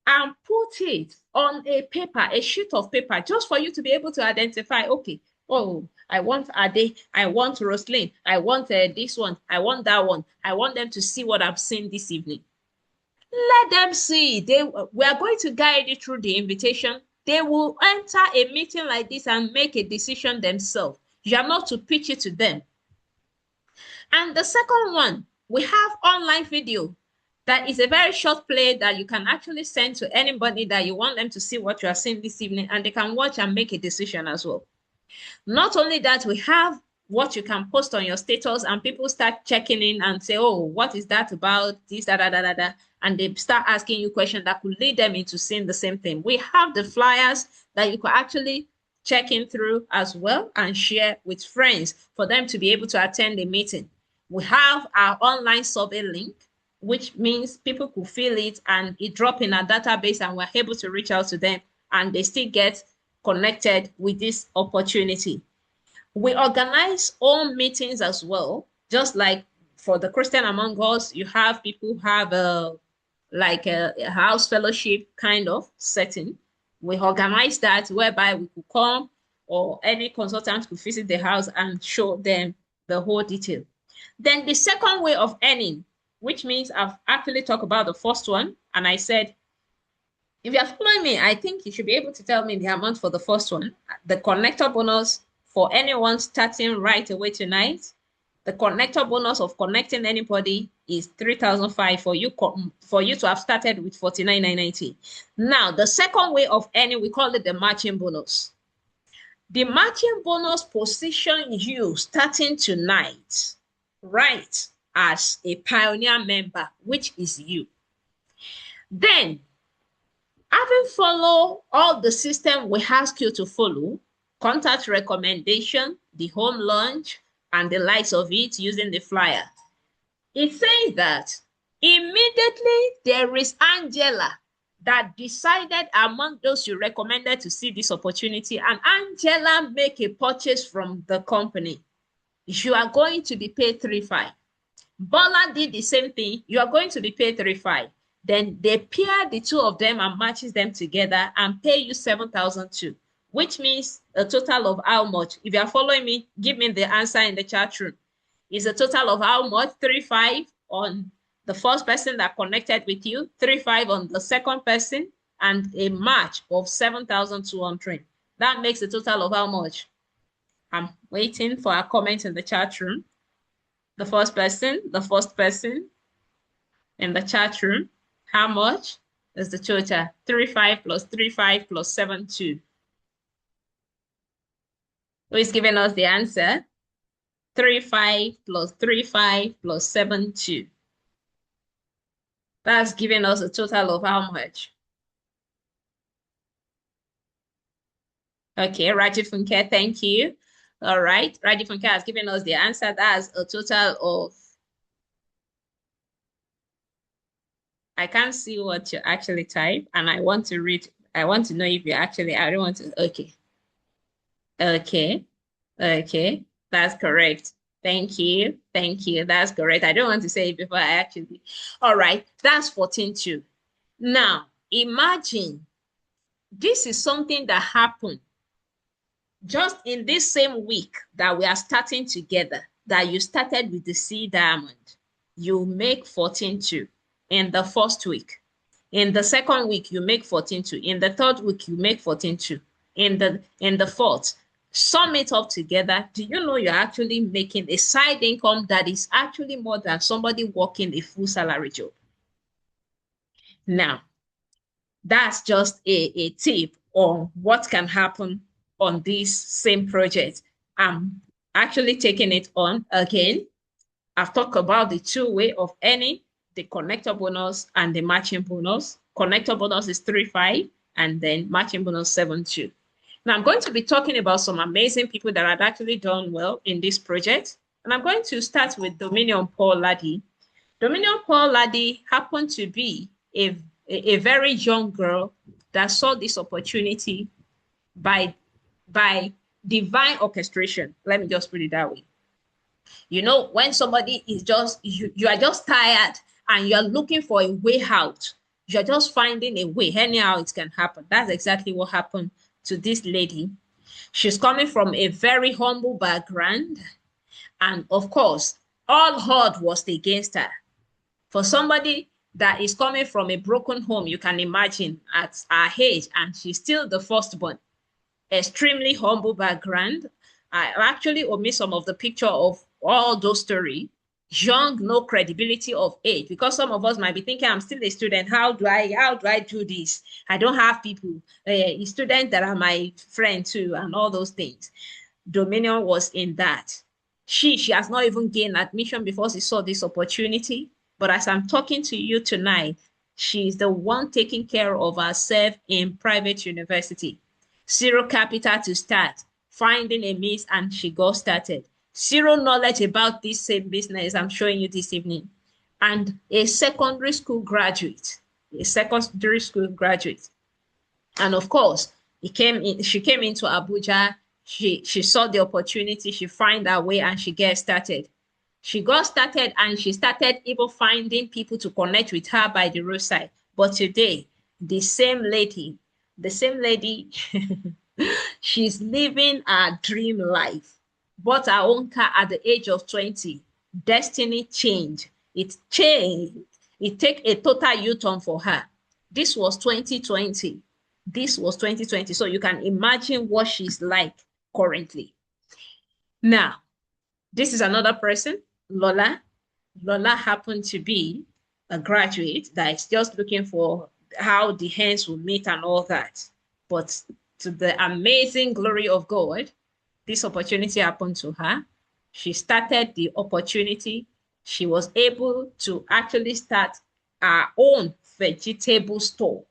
and put it on a paper, a sheet of paper, just for you to be able to identify, okay, oh, I want Ade, I want Roslyn, I want this one, I want that one. I want them to see what I've seen this evening. Let them see. We are going to guide you through the invitation. They will enter a meeting like this and make a decision themselves. You are not to pitch it to them. And the second one, we have online video. That is a very short play that you can actually send to anybody that you want them to see what you are seeing this evening, and they can watch and make a decision as well. Not only that, we have what you can post on your status, and people start checking in and say, oh, what is that about? This, da. And they start asking you questions that could lead them into seeing the same thing. We have the flyers that you could actually check in through as well and share with friends for them to be able to attend the meeting. We have our online survey link, which means people could fill it and it drop in our database, and we're able to reach out to them and they still get connected with this opportunity. We organize all meetings as well, just like for the Christian Among Us, you have people who have a house fellowship kind of setting. We organize that whereby we could come or any consultant could visit the house and show them the whole detail. Then the second way of earning, which means I've actually talked about the first one, and I said, if you're following me, I think you should be able to tell me the amount for the first one. The connector bonus for anyone starting right away tonight. The connector bonus of connecting anybody is 3,500 for you to have started with 49,990. Now, the second way of earning, we call it the matching bonus. The matching bonus positions you starting tonight, right, as a pioneer member, which is you. Then, having followed all the system we ask you to follow, contact recommendation, the home launch, and the likes of it using the flyer, it says that immediately there is Angela that decided among those you recommended to see this opportunity, and Angela make a purchase from the company. You are going to be paid 3,500. Bola did the same thing. You are going to be paid 3,500. Then they pair the two of them and matches them together and pay you 7,200, which means a total of how much? If you are following me, give me the answer in the chat room. Is a total of how much? 3,500 on the first person that connected with you, 3,500 on the second person, and a match of 7,200. That makes a total of how much? I'm waiting for a comment in the chat room. The first person in the chat room. How much is the total? 3,500 plus 3,500 plus 7,200. Who is giving us the answer? 3,500 plus 3,500 plus 7,200. That's giving us a total of how much? Okay, Rajiv Funke, thank you. All right, Rajiv Funke has given us the answer. That's a total of, I can't see what you actually type, and I want to read. I want to know if you actually, I don't want to, okay. Okay, that's correct. Thank you. That's correct. I don't want to say it before I actually, all right, that's 14,200. Now, imagine this is something that happened just in this same week that we are starting together, that you started with the C diamond. You make 14,200 in the first week. In the second week, you make 14,200. In the third week, you make 14,200. In the fourth, sum it up together. Do you know you're actually making a side income that is actually more than somebody working a full salary job? Now, that's just a tip on what can happen on this same project. I'm actually taking it on again. I've talked about the two way of earning, the connector bonus and the matching bonus. Connector bonus is 3,500 and then matching bonus 7,200. Now I'm going to be talking about some amazing people that had actually done well in this project. And I'm going to start with Dominion Paul Laddie. Dominion Paul Laddie happened to be a very young girl that saw this opportunity by divine orchestration. Let me just put it that way. You know, when somebody is just, you are just tired and you're looking for a way out, you're just finding a way, anyhow it can happen. That's exactly what happened to this lady. She's coming from a very humble background. And of course, all odds was against her. For somebody that is coming from a broken home, you can imagine at her age, and she's still the firstborn. Extremely humble background. I actually omit some of the picture of all those stories. Young, no credibility of age, because some of us might be thinking, I'm still a student. How do I do this? I don't have people, students that are my friend too, and all those things. Dominion was in that. She has not even gained admission before she saw this opportunity. But as I'm talking to you tonight, she's the one taking care of herself in private university. Zero capital to start, finding a means, and she got started. Zero knowledge about this same business I'm showing you this evening. And a secondary school graduate. And of course, she came into Abuja. She saw the opportunity, she found her way, and she got started. She got started and she started even finding people to connect with her by the roadside. But today, the same lady She's living her dream life. Bought her own car at the age of 20. Destiny changed. It changed. It take a total U-turn for her. This was 2020. This was 2020. So you can imagine what she's like currently. Now, this is another person, Lola. Lola happened to be a graduate that is just looking for how the hands will meet and all that. But to the amazing glory of God, this opportunity happened to her. She started the opportunity. She was able to actually start her own vegetable store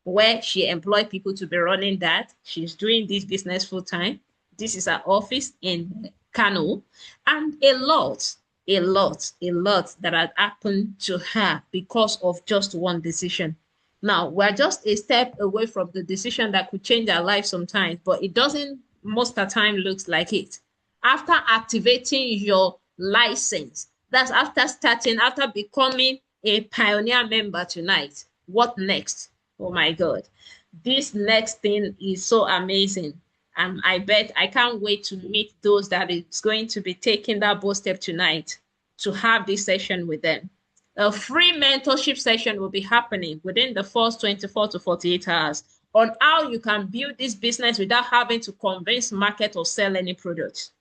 where she employed people to be running that. She's doing this business full time. This is her office in Kano, and a lot that had happened to her because of just one decision. Now, we're just a step away from the decision that could change our life sometimes, but it doesn't most of the time looks like it. After activating your license, that's after becoming a pioneer member tonight, what next? Oh my God. This next thing is so amazing. I bet I can't wait to meet those that is going to be taking that bold step tonight to have this session with them. A free mentorship session will be happening within the first 24 to 48 hours on how you can build this business without having to convince, market, or sell any products.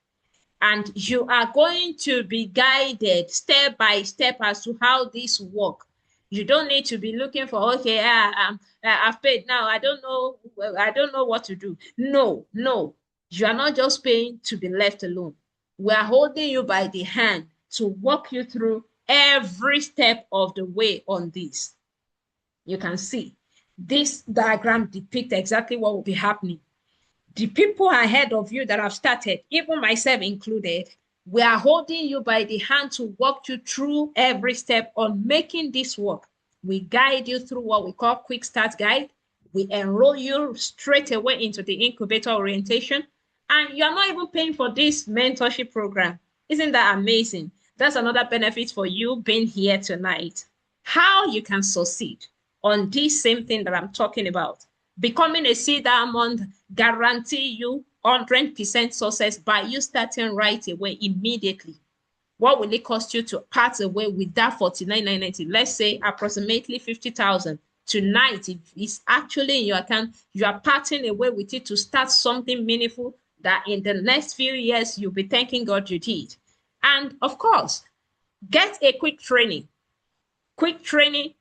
And you are going to be guided step by step as to how this works. You don't need to be looking for, okay, I've paid now. I don't know what to do. No. You are not just paying to be left alone. We are holding you by the hand to walk you through every step of the way on this. You can see this diagram depicts exactly what will be happening. The people ahead of you that have started, even myself included, we are holding you by the hand to walk you through every step on making this work. We guide you through what we call quick start guide. We enroll you straight away into the incubator orientation, and you're not even paying for this mentorship program. Isn't that amazing? That's another benefit for you being here tonight. How you can succeed on this same thing that I'm talking about. Becoming a Seed Diamond guarantee you 100% success by you starting right away immediately. What will it cost you to part away with that $49,990? Let's say approximately 50,000. Tonight, if it's actually in your account, you are parting away with it to start something meaningful that in the next few years, you'll be thanking God you did. And of course, get a quick training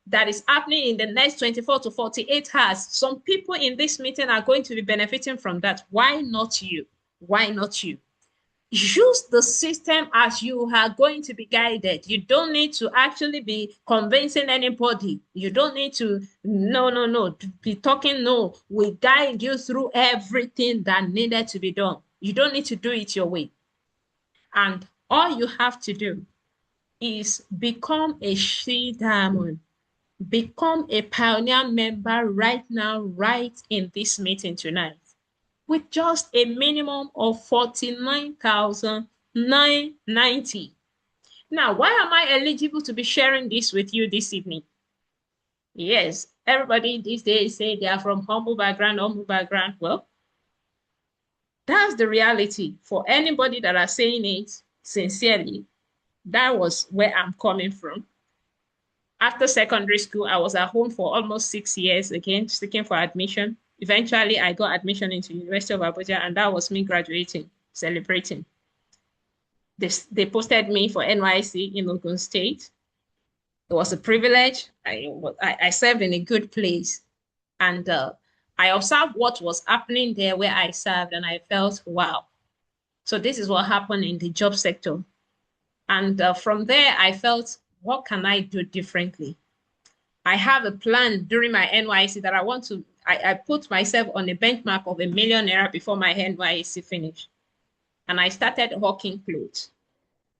that is happening in the next 24 to 48 hours. Some people in this meeting are going to be benefiting from that. Why not you? Why not you? Use the system as you are going to be guided. You don't need to actually be convincing anybody. You don't need to, no, be talking, no. We guide you through everything that needed to be done. You don't need to do it your way. And all you have to do is become a Seed Diamond. Become a pioneer member right now, right in this meeting tonight, with just a minimum of $49,990. Now, why am I eligible to be sharing this with you this evening? Yes, everybody these days say they are from humble background. Well, that's the reality. For anybody that are saying it sincerely, that was where I'm coming from. After secondary school, I was at home for almost 6 years, again, seeking for admission. Eventually, I got admission into University of Abuja, and that was me graduating, celebrating. They posted me for NYSC in Ogun State. It was a privilege. I served in a good place. And I observed what was happening there where I served, and I felt, wow. So this is what happened in the job sector. And from there, I felt, what can I do differently? I have a plan during my NYSC that I put myself on a benchmark of $1 million before my NYSC finished. And I started hawking clothes.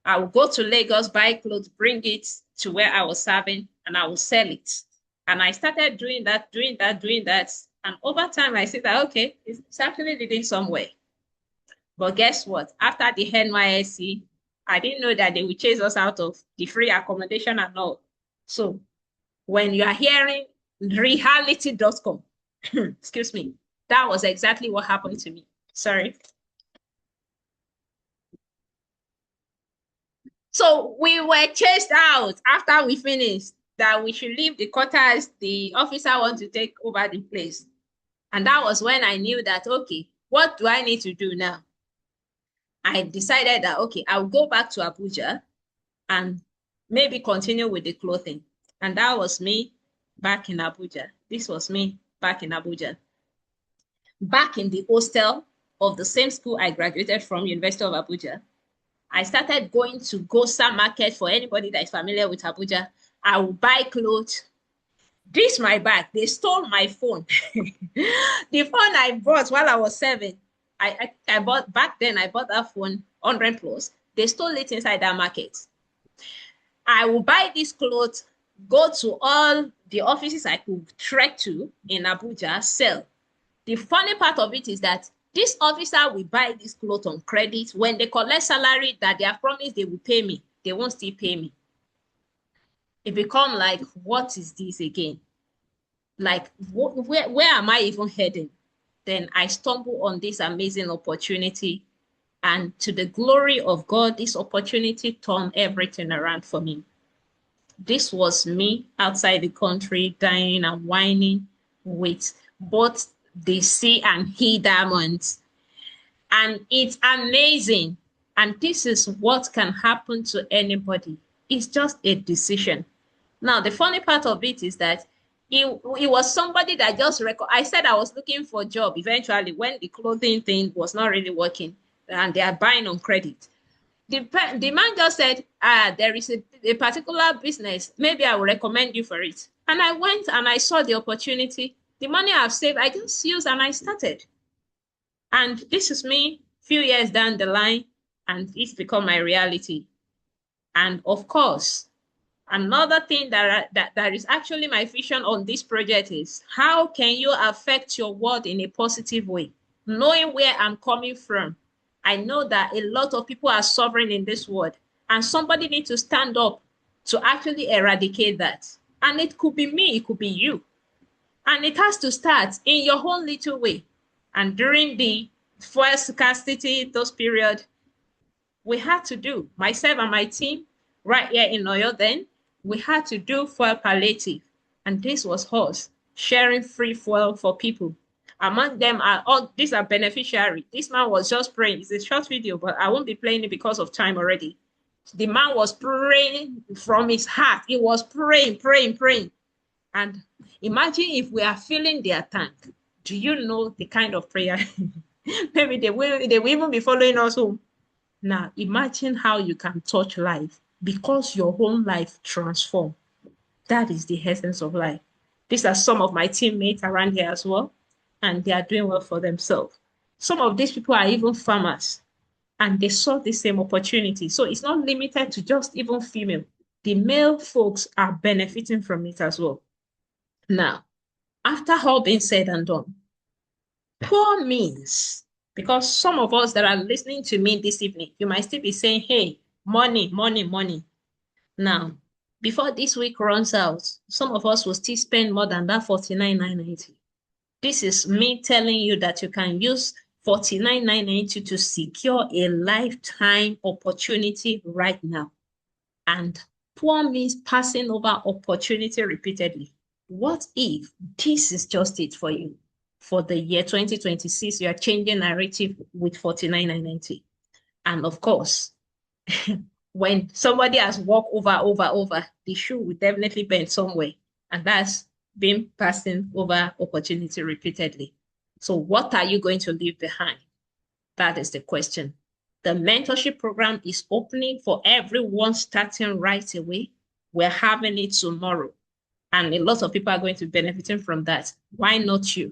I would go to Lagos, buy clothes, bring it to where I was serving, and I would sell it. And I started doing that. And over time, I said that, okay, it's actually leading somewhere. But guess what? After the NYSC, I didn't know that they would chase us out of the free accommodation and all. So when you are hearing reality.com, excuse me, That was exactly what happened to me. Sorry. So we were chased out after we finished, that we should leave the quarters. The officer wants to take over the place. And that was when I knew that, okay, what do I need to do now? I decided that, okay, I'll go back to Abuja and maybe continue with the clothing. And that was me back in Abuja. This was me back in Abuja. Back in the hostel of the same school I graduated from, University of Abuja, I started going to Gosa Market. For anybody that is familiar with Abuja, I will buy clothes. This my bag. They stole my phone. The phone I bought while I was 7. I bought back then. I bought that phone 100 plus. They stole it inside that market. I will buy these clothes, go to all the offices I could trek to in Abuja, sell. The funny part of it is that this officer will buy this clothes on credit. When they collect salary that they have promised they will pay me, they won't still pay me. It become like, what is this again? Like, where am I even heading? Then I stumble on this amazing opportunity. And to the glory of God, this opportunity turned everything around for me. This was me outside the country, dying and whining with both the C and E diamonds. And it's amazing. And this is what can happen to anybody. It's just a decision. Now, the funny part of it is that it was somebody that just I said I was looking for a job eventually when the clothing thing was not really working and they are buying on credit. The man just said, there is a particular business. Maybe I will recommend you for it. And I went and I saw the opportunity. The money I've saved, I just used and I started. And this is me a few years down the line, and it's become my reality. And of course, another thing that is actually my vision on this project is, how can you affect your world in a positive way? Knowing where I'm coming from, I know that a lot of people are suffering in this world, and somebody needs to stand up to actually eradicate that. And it could be me, it could be you. And it has to start in your own little way. And during the fuel scarcity, those period, we had to do, myself and my team right here in Oyo then, we had to do fuel palliative. And this was us sharing free fuel for people. Among them are all, these are beneficiaries. This man was just praying. It's a short video, but I won't be playing it because of time already. The man was praying from his heart. He was praying. And imagine if we are filling their tank. Do you know the kind of prayer? Maybe they will even be following us home. Now, imagine how you can touch life because your whole life transformed. That is the essence of life. These are some of my teammates around here as well, and they are doing well for themselves. Some of these people are even farmers, and they saw the same opportunity. So it's not limited to just even female. The male folks are benefiting from it as well. Now, after all being said and done, poor means, because some of us that are listening to me this evening, you might still be saying, hey, money. Now, before this week runs out, some of us will still spend more than that 49,990. This is me telling you that you can use 49,990 to secure a lifetime opportunity right now. And poor means passing over opportunity repeatedly. What if this is just it for you? For the year 2026, you are changing narrative with 49,990. And of course, when somebody has walked over, the shoe will definitely bend somewhere. And that's been passing over opportunity repeatedly. So what are you going to leave behind? That is the question. The mentorship program is opening for everyone starting right away. We're having it tomorrow. And a lot of people are going to be benefiting from that. Why not you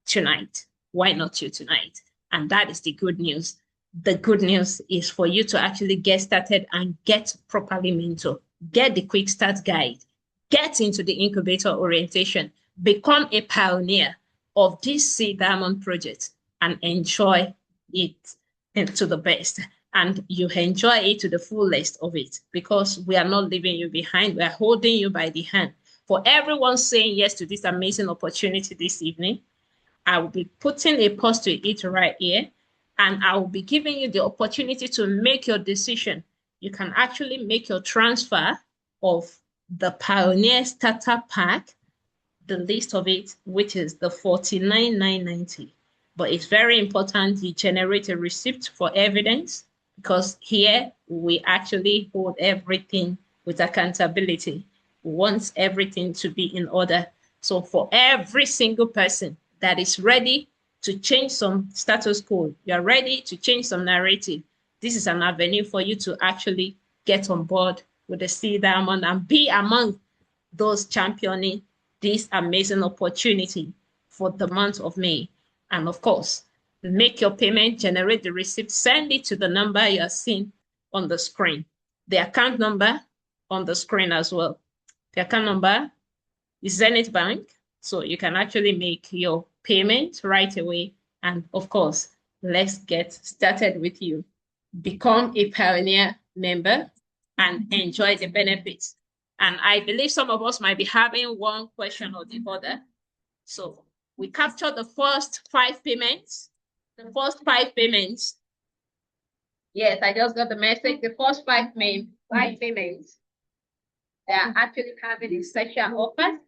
tonight? Why not you tonight? And that is the good news. The good news is for you to actually get started and get properly mentored. Get the quick start guide. Get into the incubator orientation. Become a pioneer of this C Diamond project and enjoy it to the best. And you enjoy it to the fullest of it, because we are not leaving you behind. We are holding you by the hand. For everyone saying yes to this amazing opportunity this evening, I will be putting a pause to it right here, and I will be giving you the opportunity to make your decision. You can actually make your transfer of the Pioneer Starter Pack, the list of it, which is the 49,990. But it's very important you generate a receipt for evidence, because here we actually hold everything with accountability. We want everything to be in order. So for every single person that is ready to change some status quo, you're ready to change some narrative, this is an avenue for you to actually get on board with the Sea Diamond and be among those championing this amazing opportunity for the month of May. And of course, make your payment, generate the receipt, send it to the number you are seeing on the screen. The account number on the screen as well. The account number is Zenith Bank, so you can actually make your payment right away. And of course, let's get started with you. Become a Pioneer member and enjoy the benefits. And I believe some of us might be having one question or the other. So we captured the first 5 payments. The first 5 payments. Yes, I just got the message. The first 5 payments. They are actually having a special offer.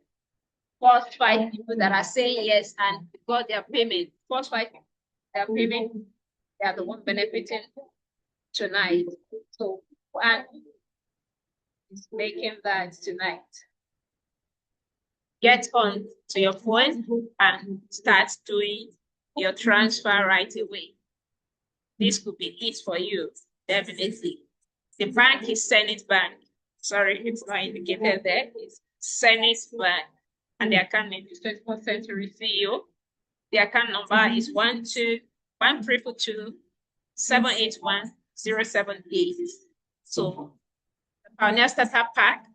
First 5 people that are saying yes and got their payment. First 5 their payment, they are the one benefiting tonight. So one is making that tonight. Get on to your phone and start doing your transfer right away. This could be it for you, definitely. The bank is Zenith Bank. Sorry, it's not indicated there. It's Zenith Bank. And the account name is 21st Century CEO. The account number is 121-342-781-078. So the Pioneer Starter Pack,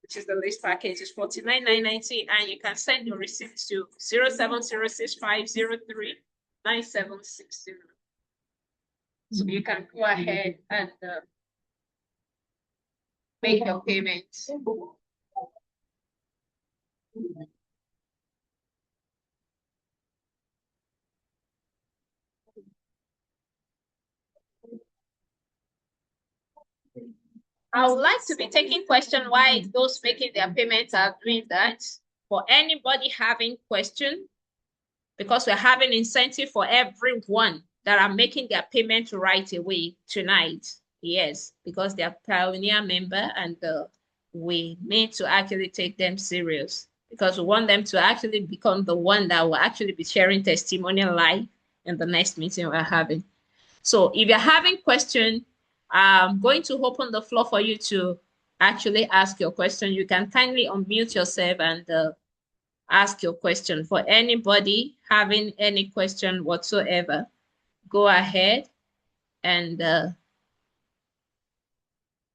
which is the list package, is 49,990, and you can send your receipts to 07065039760. So you can go ahead and make your payments. I would like to be taking question why those making their payments are doing that. For anybody having question, because we're having incentive for everyone that are making their payment right away tonight. Yes, because they're Pioneer member, and we need to actually take them serious, because we want them to actually become the one that will actually be sharing testimonial live in the next meeting we're having. So if you're having question, I'm going to open the floor for you to actually ask your question. You can kindly unmute yourself and ask your question. For anybody having any question whatsoever, go ahead and